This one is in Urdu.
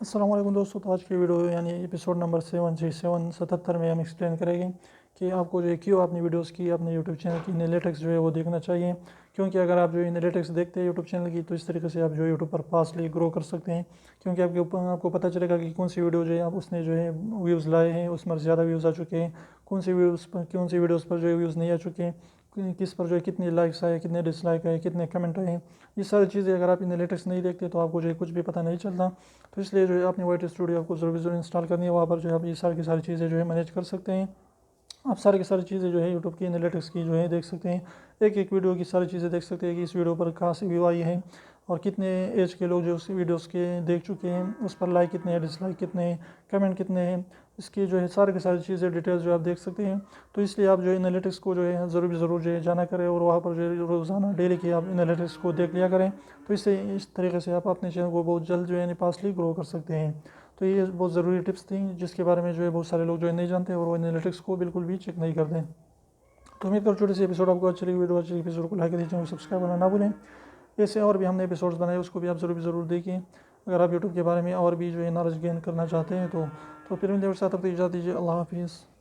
السلام علیکم دوستو، تو آج کی ویڈیو یعنی ایپیسوڈ نمبر 77 میں ہم ایکسپلین کریں گے کہ آپ کو جو ہے کیوں اپنی ویڈیوز کی اپنے یوٹیوب چینل کی انالیٹکس جو ہے وہ دیکھنا چاہیے، کیونکہ اگر آپ جو انالیٹکس دیکھتے ہیں یوٹیوب چینل کی تو اس طریقے سے آپ جو ہے یوٹیوب پر فاسٹلی گرو کر سکتے ہیں، کیونکہ آپ کو پتہ چلے گا کہ کون سی ویڈیو جو ہے آپ اس نے جو ہے ویوز لائے ہیں، اس میں زیادہ ویوز آ چکے ہیں، کون سی ویڈیوز پر جو ہے ویوز نہیں آ چکے ہیں، کس پر جو ہے کتنے لائکس آئے، کتنے ڈس لائک آئے، کتنے کمنٹ آئے ہیں۔ یہ ساری چیزیں اگر آپ انالیٹکس نہیں دیکھتے تو آپ کو جو ہے کچھ بھی پتہ نہیں چلتا، تو اس لیے جو ہے اپنے وائٹ اسٹوڈیو آپ کو ضرور انسٹال کرنی ہے، وہاں پر جو ہے آپ یہ ساری چیزیں جو ہے مینیج کر سکتے ہیں۔ آپ ساری کی ساری چیزیں جو ہے یوٹیوب کی انالیٹکس کی جو ہے دیکھ سکتے ہیں، ایک ویڈیو کی ساری چیزیں دیکھ سکتے ہیں کہ اس ویڈیو پر کہاں سے ویو آئی ہے اور کتنے ایج کے لوگ جو اس ویڈیوز کے دیکھ چکے ہیں، اس پر لائک کتنے ہیں، ڈس لائک کتنے ہیں، کمنٹ کتنے ہیں، اس کی جو ہے ساری کی ساری چیزیں ڈیٹیلز جو آپ دیکھ سکتے ہیں۔ تو اس لیے آپ جو ہے انالیٹکس کو جو ہے ضرور جو ہے جانا کریں اور وہاں پر جو ہے روزانہ ڈیلی کی آپ انالیٹکس کو دیکھ لیا کریں، تو اس طریقے سے آپ اپنے چینل کو بہت جلد جو ہے فاسٹلی گرو کر سکتے ہیں۔ تو یہ بہت ضروری ٹپس تھیں جس کے بارے میں جو ہے بہت سارے لوگ جو ہے نہیں جانتے اور وہ انالیٹکس کو بالکل بھی چیک نہیں کرتے۔ تو امید کرتا ہوں چھوٹی سی ایپیسوڈ آپ کو اچھی لگی، ویڈیو اچھی لگی ایپیسوڈ کو لائک کر دیجیے اور سبسکرائب کرنا نہ بھولیں۔ ایسے اور بھی ہم نے ایپیسوڈز بنائے، اس کو بھی آپ ضرور دیکھیں۔ اگر آپ یوٹیوب کے بارے میں اور بھی جو ہے نالج گین کرنا چاہتے ہیں تو پھر ان کے ساتھ اجازت دیجیے۔ اللہ حافظ۔